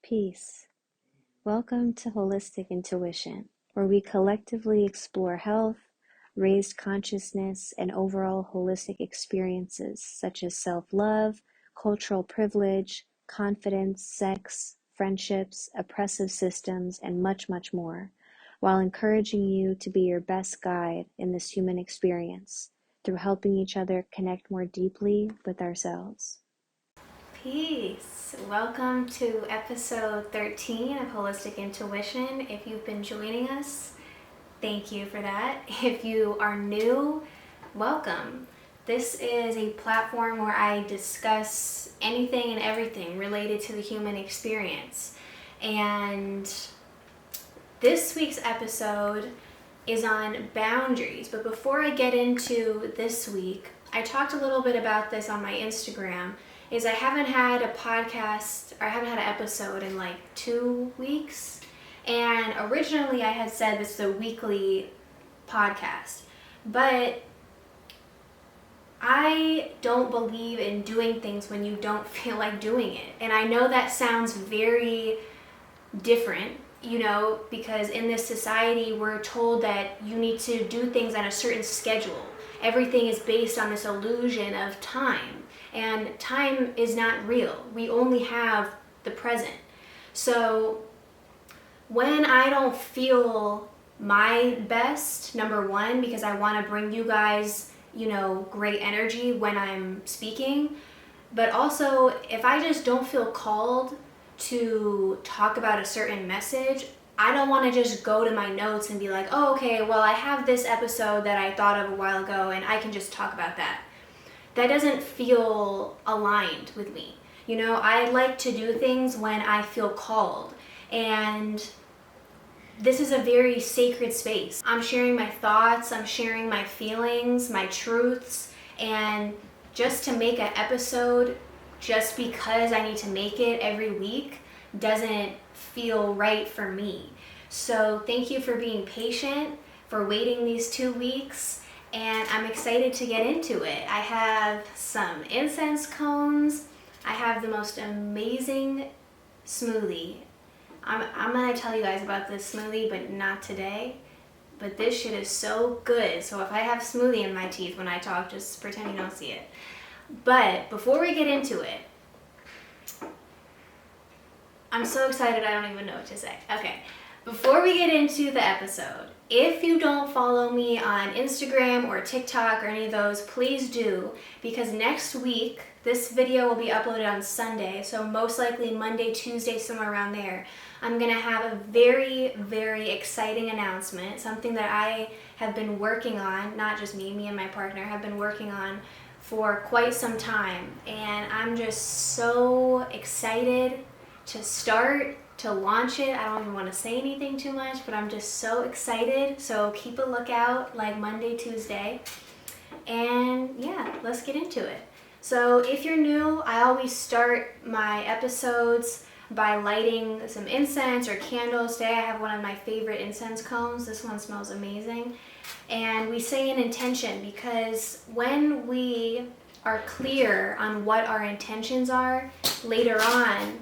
Peace. Welcome to Holistic Intuition, where we collectively explore health, raised consciousness, and overall holistic experiences such as self-love, cultural privilege, confidence, sex, friendships, oppressive systems, and much, much more, while encouraging you to be your best guide in this human experience through helping each other connect more deeply with ourselves. Peace. Welcome to episode 13 of Holistic Intuition. If you've been joining us, thank you for that. If you are new, welcome. This is a platform where I discuss anything and everything related to the human experience. And this week's episode is on boundaries. But before I get into this week, I talked a little bit about this on my Instagram. I haven't had a podcast, or I haven't had an episode in like 2 weeks. And originally I had said this is a weekly podcast, but I don't believe in doing things when you don't feel like doing it. And I know that sounds very different, because in this society we're told that you need to do things on a certain schedule. Everything is based on this illusion of time. And time is not real. We only have the present. So when I don't feel my best, number one, because I want to bring you guys, great energy when I'm speaking, but also if I just don't feel called to talk about a certain message, I don't want to just go to my notes and be like, oh, okay, well, I have this episode that I thought of a while ago and I can just talk about that. That doesn't feel aligned with me. I like to do things when I feel called. And this is a very sacred space. I'm sharing my thoughts, I'm sharing my feelings, my truths, and just to make an episode just because I need to make it every week doesn't feel right for me. So thank you for being patient, for waiting these 2 weeks. And I'm excited to get into it. I have some incense cones. I have the most amazing smoothie. I'm going to tell you guys about this smoothie, but not today. But this shit is so good. So if I have smoothie in my teeth when I talk, just pretend you don't see it. But before we get into it, I'm so excited I don't even know what to say. Okay, before we get into the episode, if you don't follow me on Instagram or TikTok or any of those, please do, because next week, this video will be uploaded on Sunday, so most likely Monday, Tuesday, somewhere around there. I'm going to have a very, very exciting announcement, something that I have been working on, not just me and my partner have been working on for quite some time, and I'm just so excited to start, to launch it. I don't even want to say anything too much, but I'm just so excited. So keep a lookout like Monday, Tuesday. And yeah, let's get into it. So if you're new, I always start my episodes by lighting some incense or candles. Today I have one of my favorite incense cones. This one smells amazing. And we say an intention because when we are clear on what our intentions are, later on,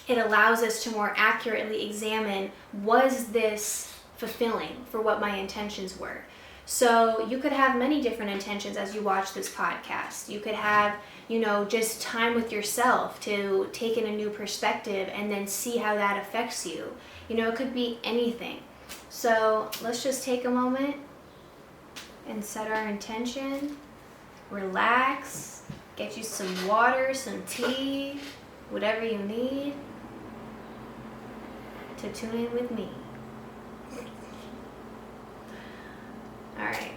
it allows us to more accurately examine, was this fulfilling for what my intentions were? So you could have many different intentions as you watch this podcast. You could have, just time with yourself to take in a new perspective and then see how that affects you. It could be anything. So let's just take a moment and set our intention. Relax, get you some water, some tea, whatever you need to tune in with me. All right.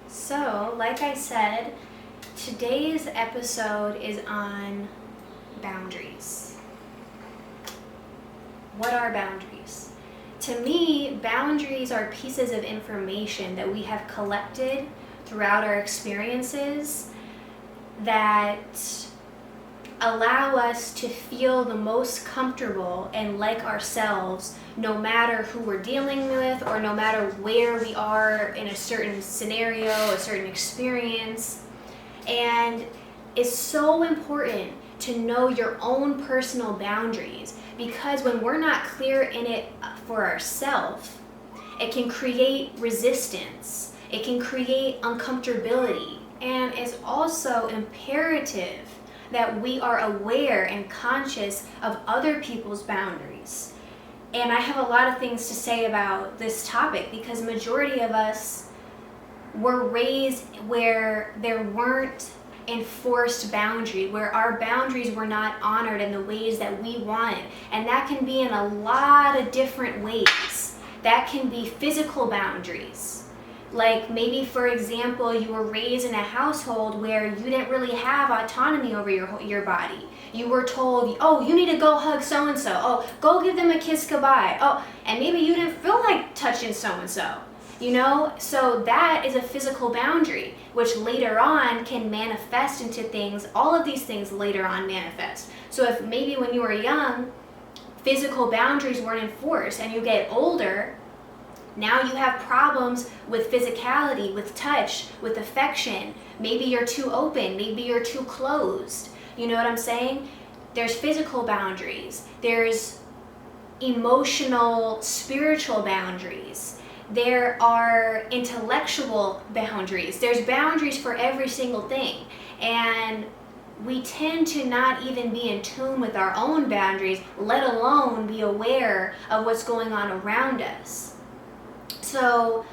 So, like I said, today's episode is on boundaries. What are boundaries? To me, boundaries are pieces of information that we have collected throughout our experiences that allow us to feel the most comfortable and like ourselves, no matter who we're dealing with or no matter where we are in a certain scenario, a certain experience. And it's so important to know your own personal boundaries, because when we're not clear in it for ourselves, it can create resistance, it can create uncomfortability, and it's also imperative that we are aware and conscious of other people's boundaries. And I have a lot of things to say about this topic, because majority of us were raised where there weren't enforced boundary, where our boundaries were not honored in the ways that we wanted. And that can be in a lot of different ways. That can be physical boundaries. Like maybe, for example, you were raised in a household where you didn't really have autonomy over your body. You were told, oh, you need to go hug so-and-so. Oh, go give them a kiss goodbye. Oh, and maybe you didn't feel like touching so-and-so. You know, so that is a physical boundary, which later on can manifest into things. All of these things later on manifest. So if maybe when you were young, physical boundaries weren't enforced, and you get older, now you have problems with physicality, with touch, with affection. Maybe you're too open, maybe you're too closed. You know what I'm saying? There's physical boundaries. There's emotional, spiritual boundaries. There are intellectual boundaries. There's boundaries for every single thing. And we tend to not even be in tune with our own boundaries, let alone be aware of what's going on around us. So,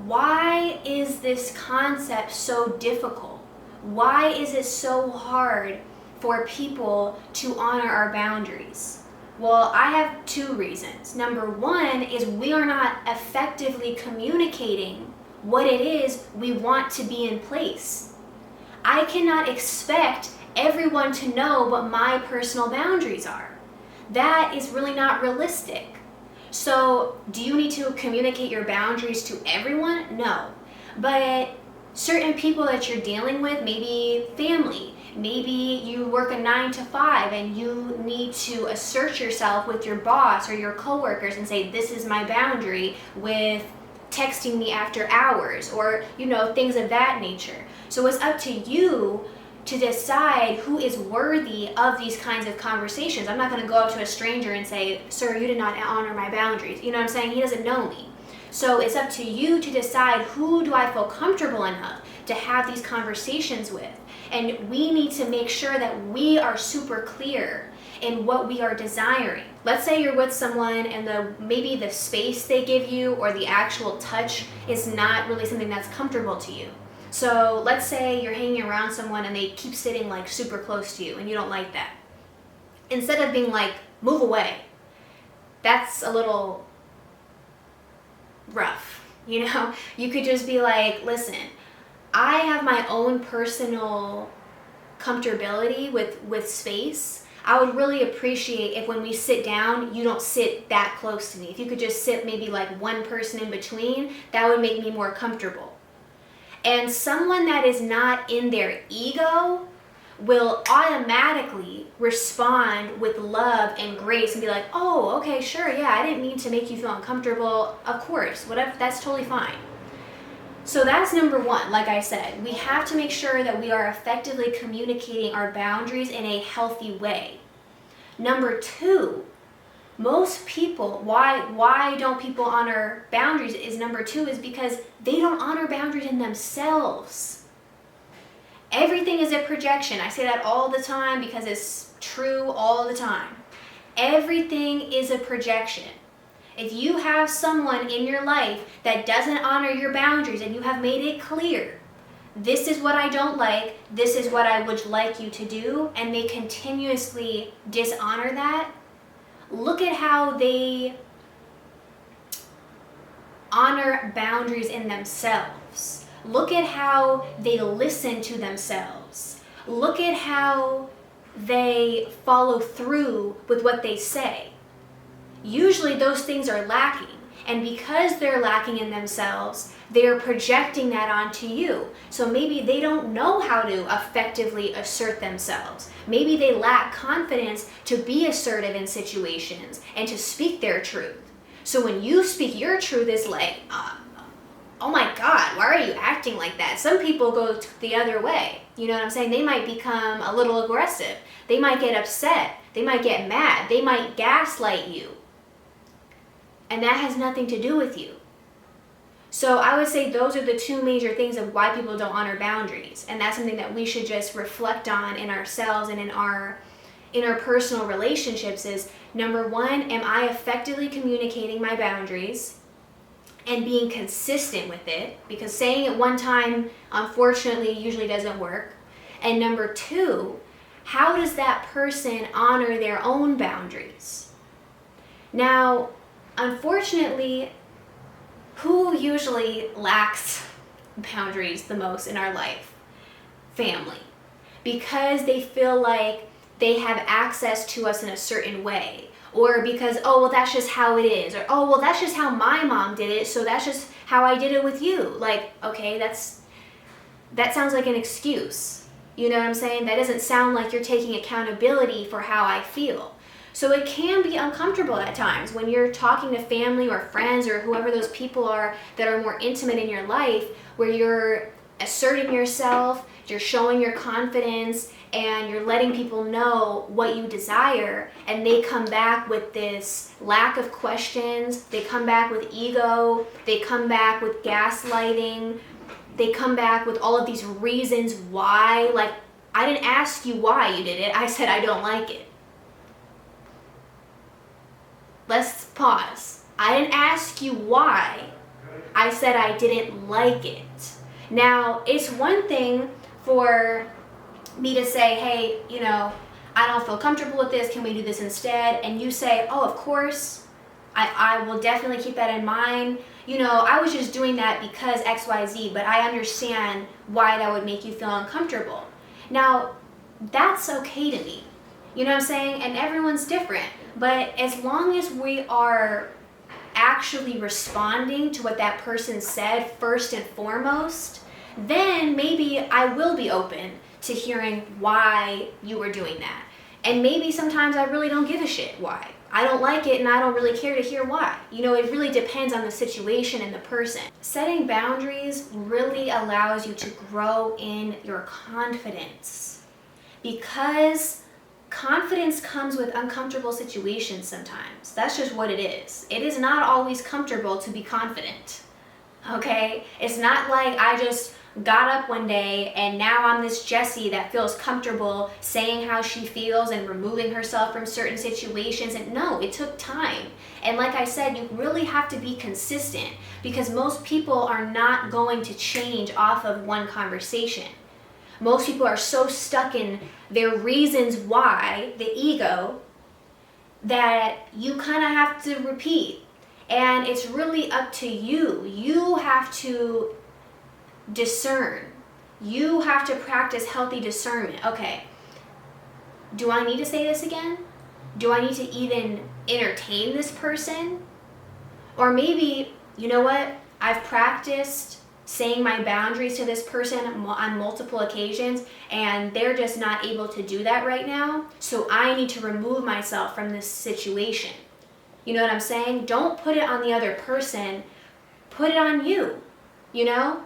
why is this concept so difficult? Why is it so hard for people to honor our boundaries? Well, I have two reasons. Number one is we are not effectively communicating what it is we want to be in place. I cannot expect everyone to know what my personal boundaries are. That is really not realistic. So, do you need to communicate your boundaries to everyone? No. But certain people that you're dealing with, maybe family, maybe you work a 9 to 5 and you need to assert yourself with your boss or your coworkers and say, this is my boundary with texting me after hours, or, you know, things of that nature. So it's up to you to decide who is worthy of these kinds of conversations. I'm not going to go up to a stranger and say, sir, you did not honor my boundaries. You know what I'm saying? He doesn't know me. So it's up to you to decide, who do I feel comfortable enough to have these conversations with? And we need to make sure that we are super clear in what we are desiring. Let's say you're with someone and maybe the space they give you or the actual touch is not really something that's comfortable to you. So let's say you're hanging around someone and they keep sitting like super close to you and you don't like that. Instead of being like, move away, that's a little rough, you know? You could just be like, listen, I have my own personal comfortability with space. I would really appreciate if when we sit down, you don't sit that close to me. If you could just sit maybe like one person in between, that would make me more comfortable. And someone that is not in their ego will automatically respond with love and grace and be like, oh, okay, sure, yeah, I didn't mean to make you feel uncomfortable. Of course, whatever, that's totally fine. So that's number one. Like I said, we have to make sure that we are effectively communicating our boundaries in a healthy way. Number two, most people, why don't people honor boundaries is number two is because they don't honor boundaries in themselves. Everything is a projection. I say that all the time because it's true all the time. Everything is a projection. If you have someone in your life that doesn't honor your boundaries and you have made it clear, this is what I don't like, this is what I would like you to do, and they continuously dishonor that, look at how they honor boundaries in themselves. Look at how they listen to themselves. Look at how they follow through with what they say. Usually those things are lacking. And because they're lacking in themselves, they're projecting that onto you. So maybe they don't know how to effectively assert themselves. Maybe they lack confidence to be assertive in situations and to speak their truth. So when you speak your truth, it's like, oh my God, why are you acting like that? Some people go the other way. You know what I'm saying? They might become a little aggressive. They might get upset. They might get mad. They might gaslight you. And that has nothing to do with you. So I would say those are the two major things of why people don't honor boundaries. And that's something that we should just reflect on in ourselves and in our interpersonal relationships is, number one, am I effectively communicating my boundaries and being consistent with it? Because saying it one time, unfortunately, usually doesn't work. And number two, how does that person honor their own boundaries? Now, unfortunately, who usually lacks boundaries the most in our life? Family. Because they feel like they have access to us in a certain way. Or because, oh, well, that's just how it is. Or, oh, well, that's just how my mom did it, so that's just how I did it with you. Like, okay, that sounds like an excuse. You know what I'm saying? That doesn't sound like you're taking accountability for how I feel. So it can be uncomfortable at times when you're talking to family or friends or whoever those people are that are more intimate in your life, where you're asserting yourself, you're showing your confidence, and you're letting people know what you desire, and they come back with this lack of questions, they come back with ego, they come back with gaslighting, they come back with all of these reasons why. Like, I didn't ask you why you did it, I said I don't like it. Let's pause. I didn't ask you why. I said I didn't like it. Now, it's one thing for me to say, hey, you know, I don't feel comfortable with this. Can we do this instead? And you say, oh, of course. I will definitely keep that in mind. You know, I was just doing that because XYZ, but I understand why that would make you feel uncomfortable. Now, that's okay to me. You know what I'm saying? And everyone's different. But as long as we are actually responding to what that person said first and foremost, then maybe I will be open to hearing why you were doing that. And maybe sometimes I really don't give a shit why. I don't like it and I don't really care to hear why. You know, it really depends on the situation and the person. Setting boundaries really allows you to grow in your confidence, because confidence comes with uncomfortable situations sometimes. That's just what it is. It is not always comfortable to be confident, okay? It's not like I just got up one day and now I'm this Jessie that feels comfortable saying how she feels and removing herself from certain situations. And no, it took time. And like I said, you really have to be consistent, because most people are not going to change off of one conversation. Most people are so stuck in their reasons why, the ego, that you kind of have to repeat. And it's really up to you. You have to discern. You have to practice healthy discernment. Okay, do I need to say this again? Do I need to even entertain this person? Or maybe, you know what? I've practiced saying my boundaries to this person on multiple occasions, and they're just not able to do that right now, so I need to remove myself from this situation. You know what I'm saying? Don't put it on the other person, put it on you. You know,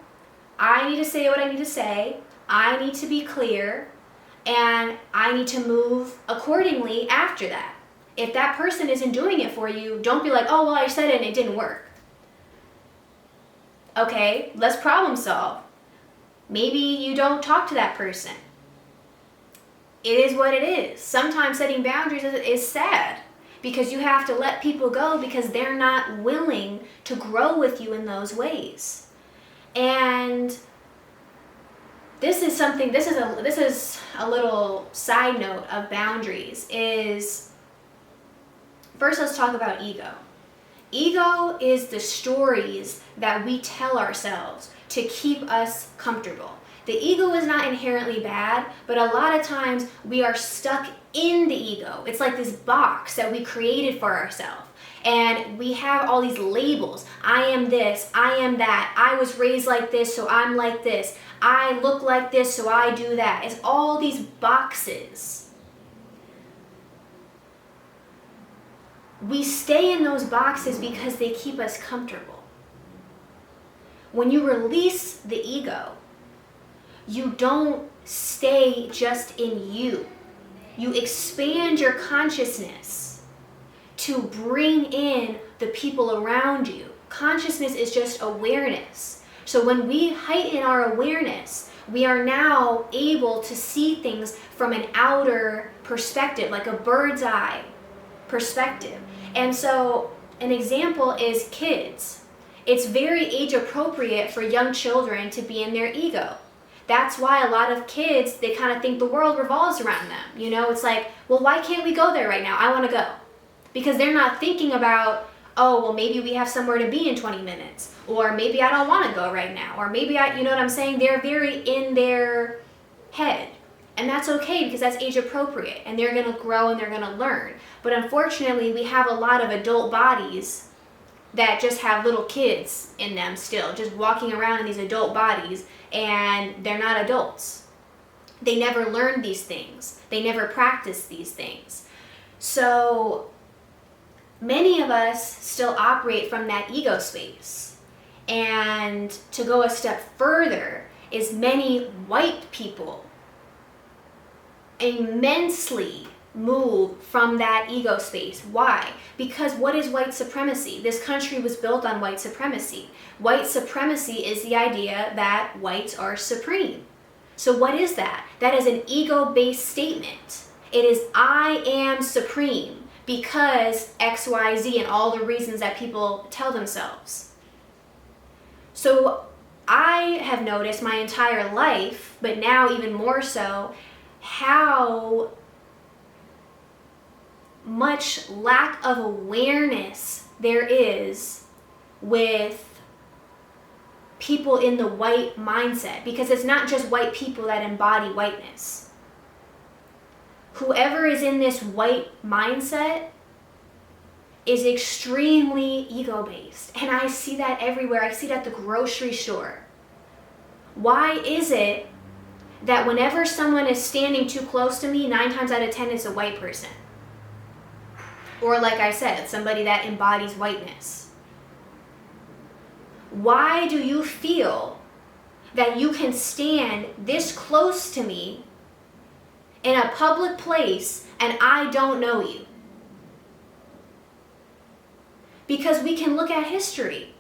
I need to say what I need to say, I need to be clear, and I need to move accordingly after that. If that person isn't doing it for you, don't be like, oh, well, I said it and it didn't work. Okay, let's problem solve. Maybe you don't talk to that person. It is what it is. Sometimes setting boundaries is sad, because you have to let people go because they're not willing to grow with you in those ways. And this is a little side note of boundaries is, first let's talk about ego. Ego is the stories that we tell ourselves to keep us comfortable. The ego is not inherently bad, but a lot of times we are stuck in the ego. It's like this box that we created for ourselves. And we have all these labels. I am this, I am that, I was raised like this, so I'm like this, I look like this, so I do that. It's all these boxes. We stay in those boxes because they keep us comfortable. When you release the ego, you don't stay just in you. You expand your consciousness to bring in the people around you. Consciousness is just awareness. So when we heighten our awareness, we are now able to see things from an outer perspective, like a bird's eye perspective. And so an example is kids. It's very age appropriate for young children to be in their ego. That's why a lot of kids, they kind of think the world revolves around them. You know, it's like, well, why can't we go there right now? I want to go. Because they're not thinking about, oh, well, maybe we have somewhere to be in 20 minutes. Or maybe I don't want to go right now. Or maybe you know what I'm saying? They're very in their head. And that's okay because that's age appropriate. And they're going to grow and they're going to learn. But unfortunately, we have a lot of adult bodies that just have little kids in them still, just walking around in these adult bodies, and they're not adults. They never learned these things. They never practiced these things. So many of us still operate from that ego space. And to go a step further is many white people immensely move from that ego space. Why? Because what is white supremacy? This country was built on white supremacy. White supremacy is the idea that whites are supreme. So what is that? That is an ego-based statement. It is I am supreme because X, Y, Z, and all the reasons that people tell themselves. So I have noticed my entire life, but now even more so, how much lack of awareness there is with people in the white mindset, because it's not just white people that embody whiteness. Whoever is in this white mindset is extremely ego-based, and I see that everywhere. I see it at the grocery store. Why is it that whenever someone is standing too close to me, 9 times out of 10 it's a white person? Or like I said, somebody that embodies whiteness. Why do you feel that you can stand this close to me in a public place and I don't know you? Because we can look at history.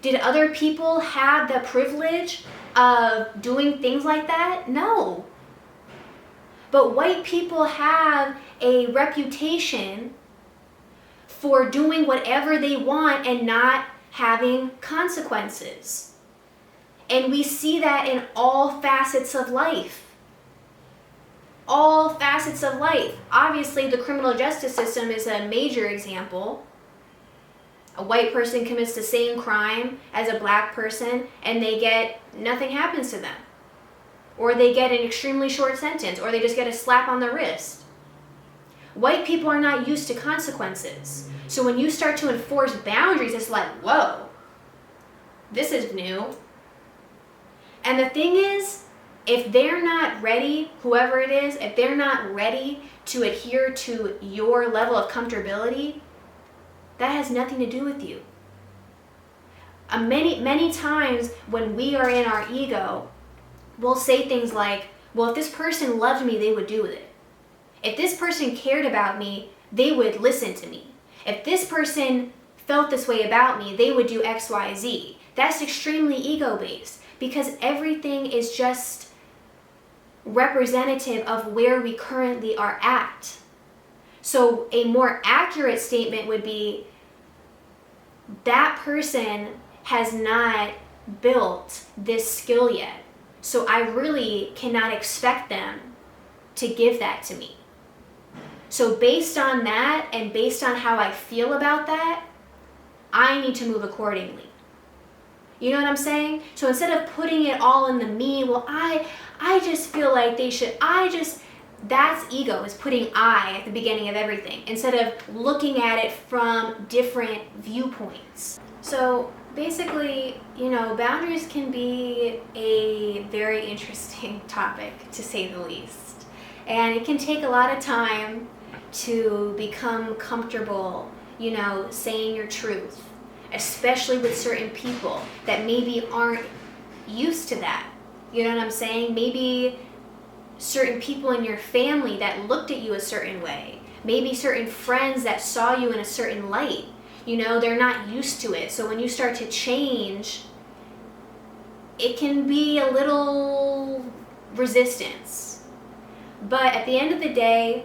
Did other people have the privilege of doing things like that? No. But white people have a reputation for doing whatever they want and not having consequences. And we see that in all facets of life. All facets of life. Obviously, the criminal justice system is a major example. A white person commits the same crime as a black person and nothing happens to them. Or they get an extremely short sentence, or they just get a slap on the wrist. White people are not used to consequences. So when you start to enforce boundaries, it's like, whoa, this is new. And the thing is, if they're not ready, whoever it is, if they're not ready to adhere to your level of comfortability, that has nothing to do with you. Many times when we are in our ego, we'll say things like, well, if this person loved me, they would do it. If this person cared about me, they would listen to me. If this person felt this way about me, they would do X, Y, Z. That's extremely ego-based because everything is just representative of where we currently are at. So a more accurate statement would be, that person has not built this skill yet. So I really cannot expect them to give that to me. So based on that and based on how I feel about that, I need to move accordingly. You know what I'm saying? So instead of putting it all in the me, well, I just feel like they should, That's ego, is putting I at the beginning of everything instead of looking at it from different viewpoints. So basically, boundaries can be a very interesting topic, to say the least. And it can take a lot of time to become comfortable, saying your truth, especially with certain people that maybe aren't used to that. You know what I'm saying? Maybe certain people in your family that looked at you a certain way. Maybe certain friends that saw you in a certain light. They're not used to it. So when you start to change, it can be a little resistance. But at the end of the day,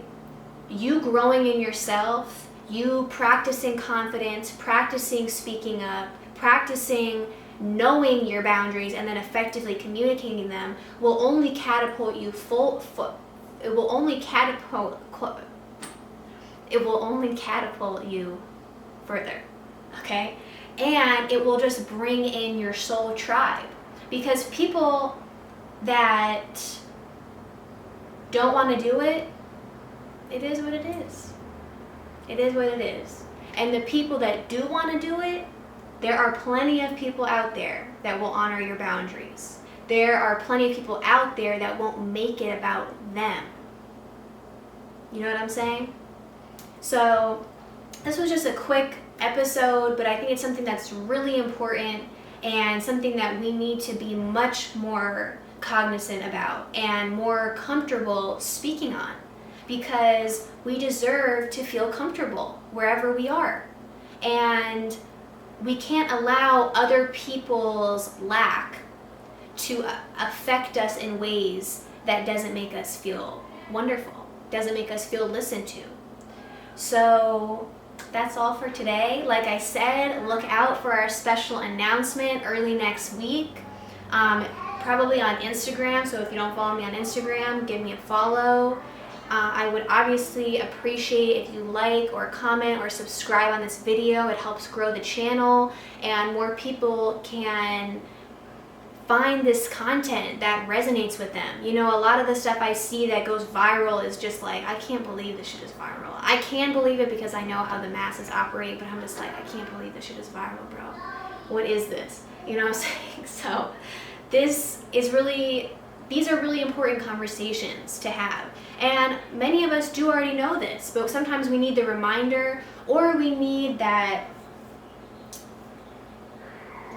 you growing in yourself, you practicing confidence, practicing speaking up, practicing knowing your boundaries and then effectively communicating them will only catapult you it will only catapult you further, okay? And it will just bring in your soul tribe, because people that don't want to do it, it is what it is. It is what it is. And the people that do want to do it, there are plenty of people out there that will honor your boundaries. There are plenty of people out there that won't make it about them. You know what I'm saying? So this was just a quick episode, but I think it's something that's really important and something that we need to be much more cognizant about and more comfortable speaking on, because we deserve to feel comfortable wherever we are. And we can't allow other people's lack to affect us in ways that doesn't make us feel wonderful, doesn't make us feel listened to. So that's all for today. Like I said, look out for our special announcement early next week, probably on Instagram. So if you don't follow me on Instagram, give me a follow. I would obviously appreciate if you like or comment or subscribe on this video. It helps grow the channel and more people can find this content that resonates with them. A lot of the stuff I see that goes viral is just like, I can't believe this shit is viral. I can believe it because I know how the masses operate, but I'm just like, I can't believe this shit is viral, bro. What is this? You know what I'm saying? So these are really important conversations to have. And many of us do already know this, but sometimes we need the reminder, or we need that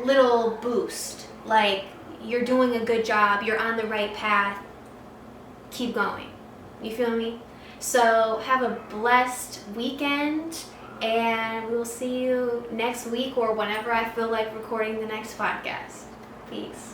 little boost, like, you're doing a good job, you're on the right path, keep going. You feel me? So have a blessed weekend, and we will see you next week or whenever I feel like recording the next podcast. Peace.